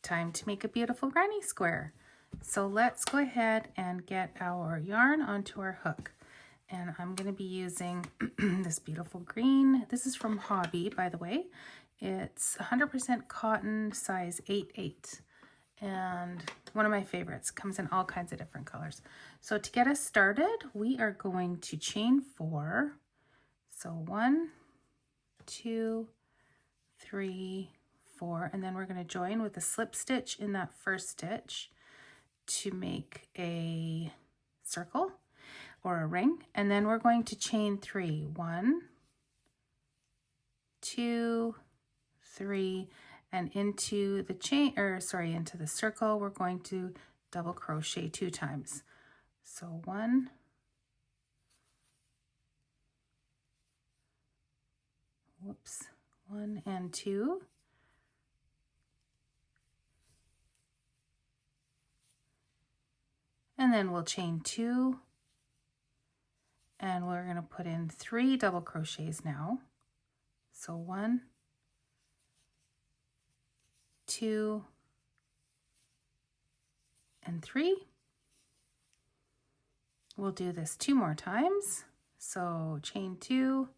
Time to make a beautiful granny square. So let's go ahead and get our yarn onto our hook. And I'm going to be using this beautiful green. This is from Hobby, by the way. It's 100% cotton, size 8/8. And one of my favorites. Comes in all kinds of different colors. So to get us started, we are going to chain 4. So 1, 2, 3, 4, and then we're going to join with a slip stitch in that first stitch to make a circle or a ring, and then we're going to chain 3. 1, 2, 3, and into the chain, into the circle, we're going to double crochet 2 times. So 1, whoops, 1 and 2. And then we'll chain 2, and we're going to put in 3 double crochets now. So 1, 2, and 3. We'll do this 2 more times. So chain 2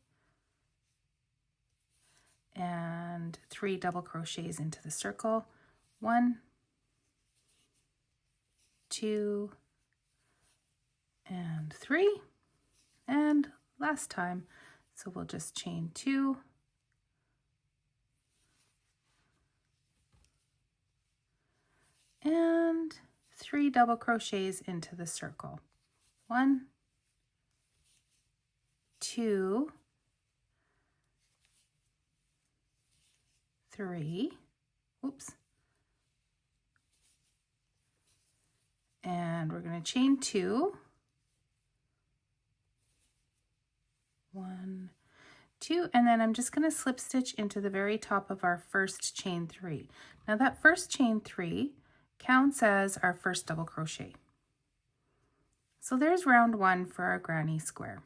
and 3 double crochets into the circle. 1, 2, and 3, and last time. So we'll just chain 2 and 3 double crochets into the circle. 1, 2, 3, whoops, and we're going to chain 2, 1, 2, and then I'm just going to slip stitch into the very top of our first chain 3. Now that first chain 3 counts as our first double crochet. So there's round 1 for our granny square.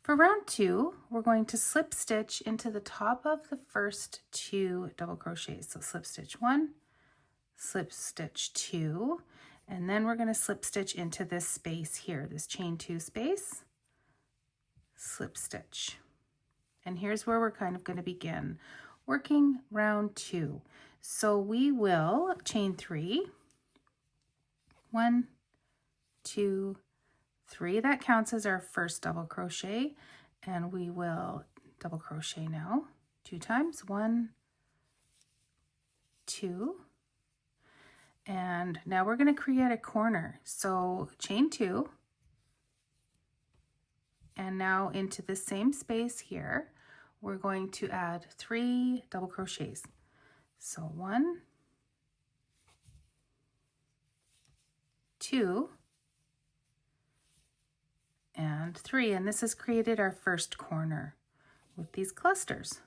For round 2, we're going to slip stitch into the top of the first 2 double crochets. So slip stitch 1, slip stitch 2, and then we're going to slip stitch into this space here, this chain 2 space, slip stitch. And here's where we're kind of going to begin working round 2. So we will chain 3, 1, 2, 3. That counts as our first double crochet, and we will double crochet now 2 times. 1, 2, and now we're going to create a corner. So chain 2, and now into the same space here, we're going to add 3 double crochets. So 1, 2, and 3, and this has created our first corner with these clusters.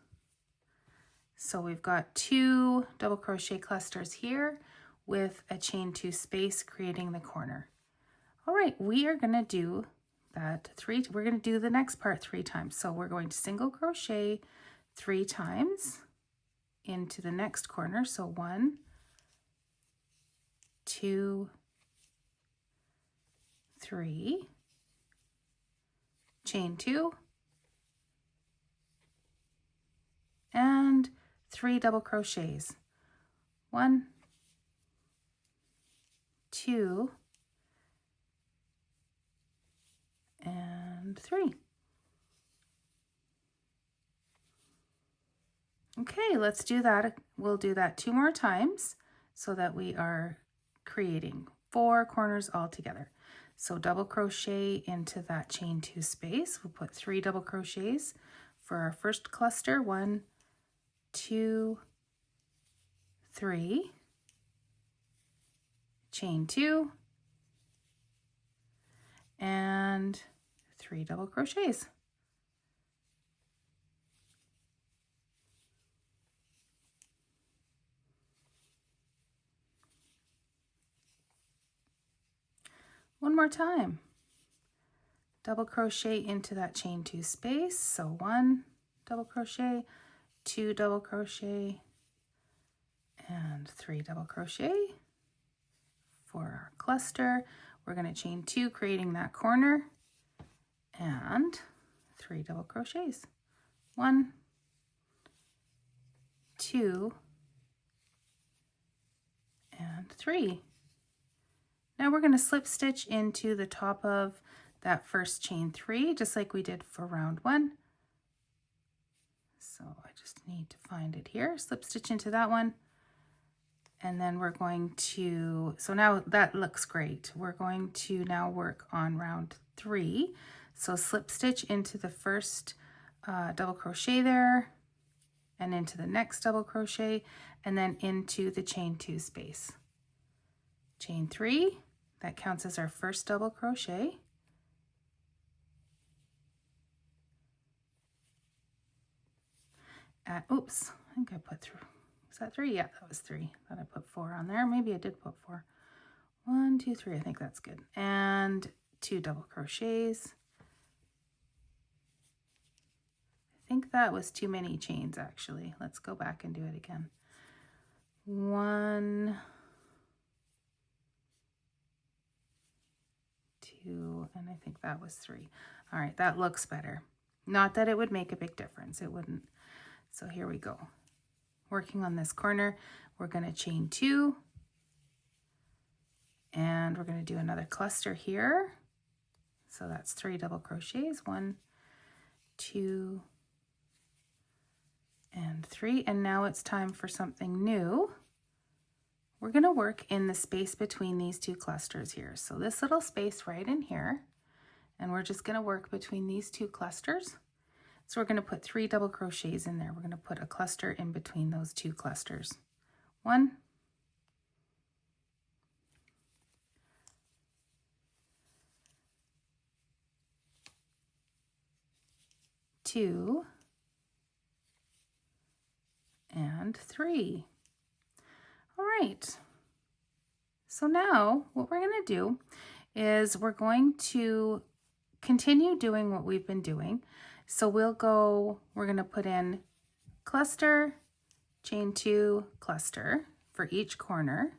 So we've got 2 double crochet clusters here with a chain 2 space creating the corner. All right, we are going to do that we're going to do the next part 3 times. So we're going to single crochet 3 times into the next corner. So 1, 2, 3, chain 2, and 3 double crochets. 1, 2, and 3. Okay, let's do that. We'll do that 2 more times so that we are creating 4 corners all together. So double crochet into that chain 2 space. We'll put 3 double crochets for our first cluster. 1, 2, 3, chain 2, and 3 double crochets. One more time. Double crochet into that chain 2 space. So 1 double crochet, 2 double crochet, and 3 double crochet for our cluster. We're going to chain 2, creating that corner, and 3 double crochets. 1, 2, and 3. Now we're going to slip stitch into the top of that first chain 3, just like we did for round 1. So I just need to find it here, slip stitch into that one. And then we're going to, so now that looks great. We're going to now work on round 3. So slip stitch into the first double crochet there, and into the next double crochet, and then into the chain 2 space. Chain 3, that counts as our first double crochet. Oops, I think I put through. Was that 3? Yeah, that was 3. Thought I put 4 on there. Maybe I did put 4. 1, 2, 3. I think that's good. And 2 double crochets. I think that was too many chains actually. Let's go back and do it again. 1, 2, and I think that was 3. All right, that looks better. Not that it would make a big difference. It wouldn't. So here we go. Working on this corner, we're going to chain 2, and we're going to do another cluster here. So that's 3 double crochets. 1, 2, and 3. And now it's time for something new. We're going to work in the space between these 2 clusters here. So this little space right in here, and we're just going to work between these 2 clusters. So we're going to put 3 double crochets in there. We're going to put a cluster in between those 2 clusters. 1, 2, and 3. All right. So now what we're going to do is we're going to continue doing what we've been doing. So we're going to put in cluster, chain 2, cluster for each corner,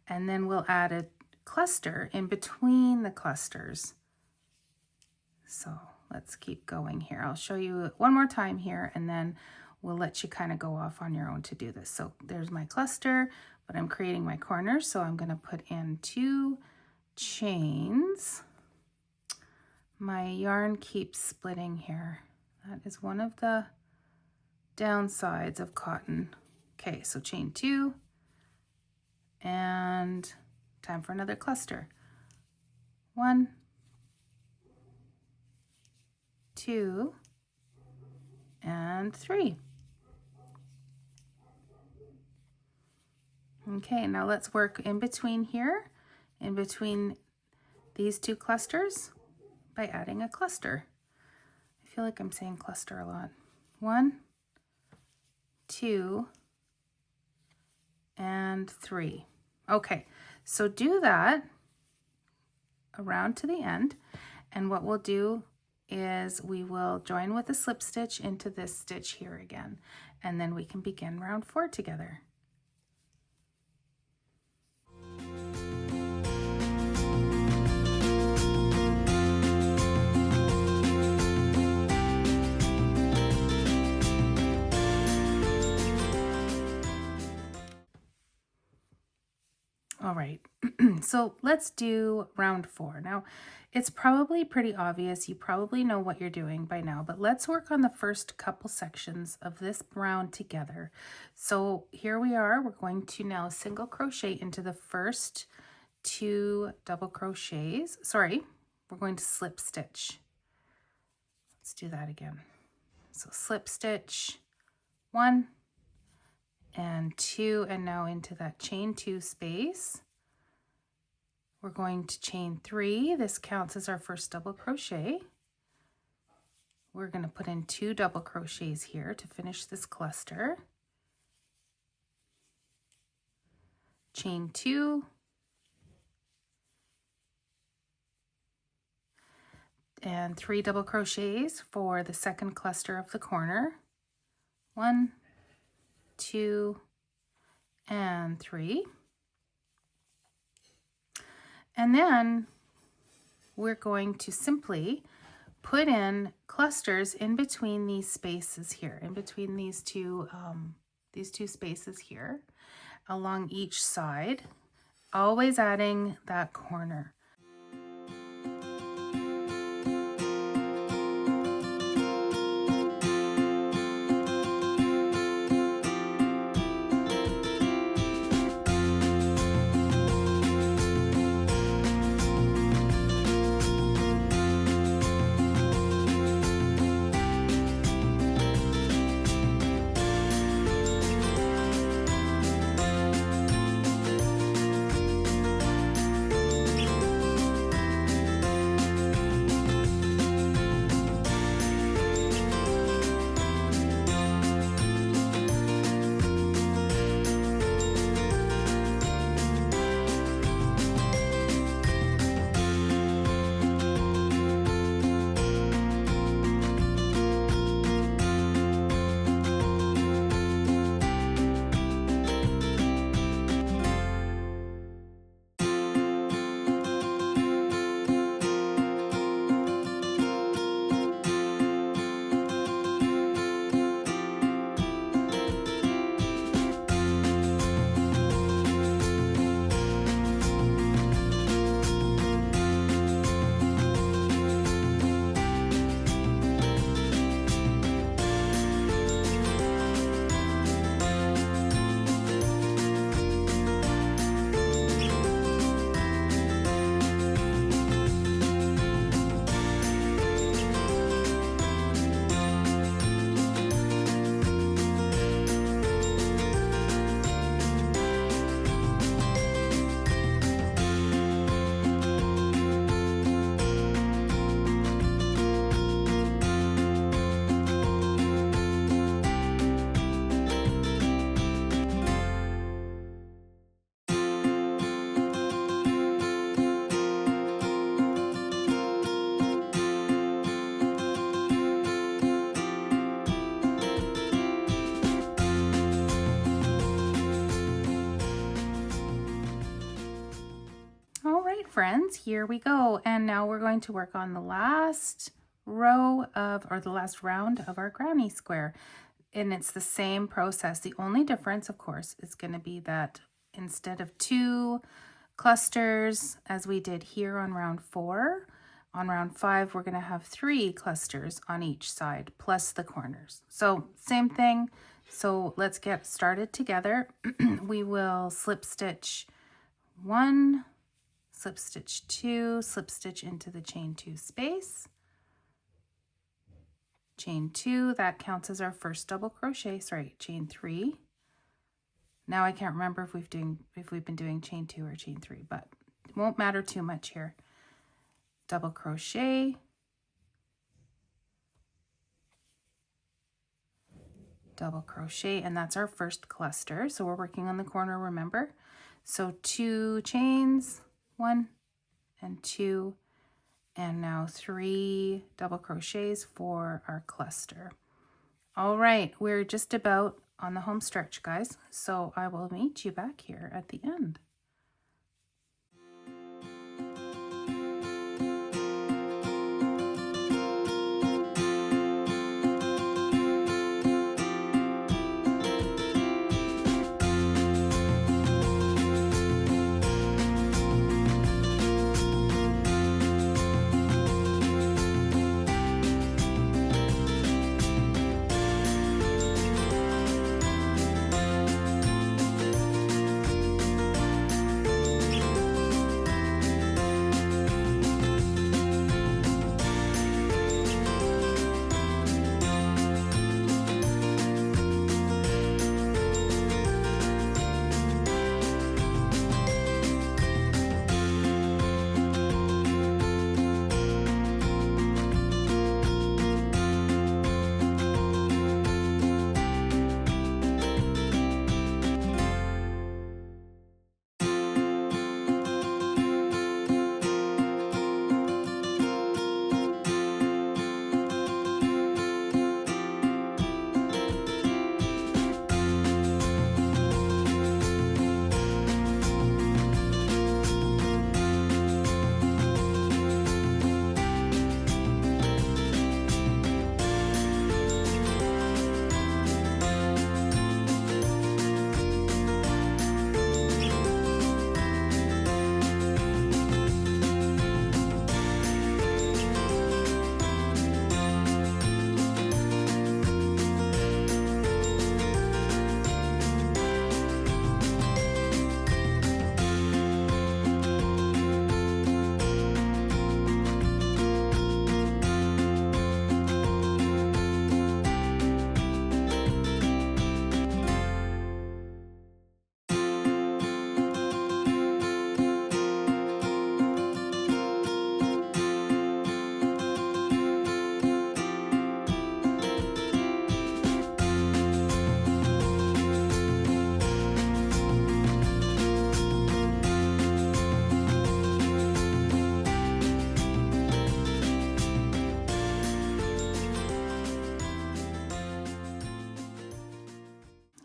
and then we'll add a cluster in between the clusters. So let's keep going here. I'll show you one more time here, and then we'll let you kind of go off on your own to do this. So there's my cluster, but I'm creating my corners, so I'm going to put in 2 chains. My yarn keeps splitting here. That is one of the downsides of cotton. Okay, so chain 2, and time for another cluster. 1, 2, and 3. Okay, now let's work in between here, in between these 2 clusters, by adding a cluster. I feel like I'm saying cluster a lot. 1, 2, and 3. Okay, so do that around to the end, and what we'll do is we will join with a slip stitch into this stitch here again, and then we can begin round 4 together. All right, so let's do round 4. Now, it's probably pretty obvious. You probably know what you're doing by now, but let's work on the first couple sections of this round together. So here we are. We're going to now single crochet into the first 2 double crochets. Sorry, we're going to slip stitch. Let's do that again. So slip stitch 1, and 2, and now into that chain 2 space. We're going to chain 3. This counts as our first double crochet. We're going to put in 2 double crochets here to finish this cluster. Chain 2, and 3 double crochets for the second cluster of the corner. 1, 2, and 3. And then we're going to simply put in clusters in between these spaces here, in between these two spaces here, along each side, always adding that corner. Friends, here we go, and now we're going to work on the last row of, or the last round of our granny square, and it's the same process. The only difference, of course, is going to be that instead of 2 clusters as we did here on round 4, on round 5 we're going to have 3 clusters on each side plus the corners. So same thing. So let's get started together. We will slip stitch 1, slip stitch 2, slip stitch into the chain 2 space, chain 2, that counts as our first double crochet, sorry, chain 3. Now I can't remember if we've been doing chain 2 or chain 3, but it won't matter too much here. Double crochet, double crochet, and that's our first cluster. So we're working on the corner, remember? So 2 chains, 1 and 2, and now 3 double crochets for our cluster. All right, we're just about on the home stretch, guys, so I will meet you back here at the end.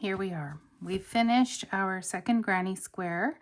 here we are. We finished our second granny square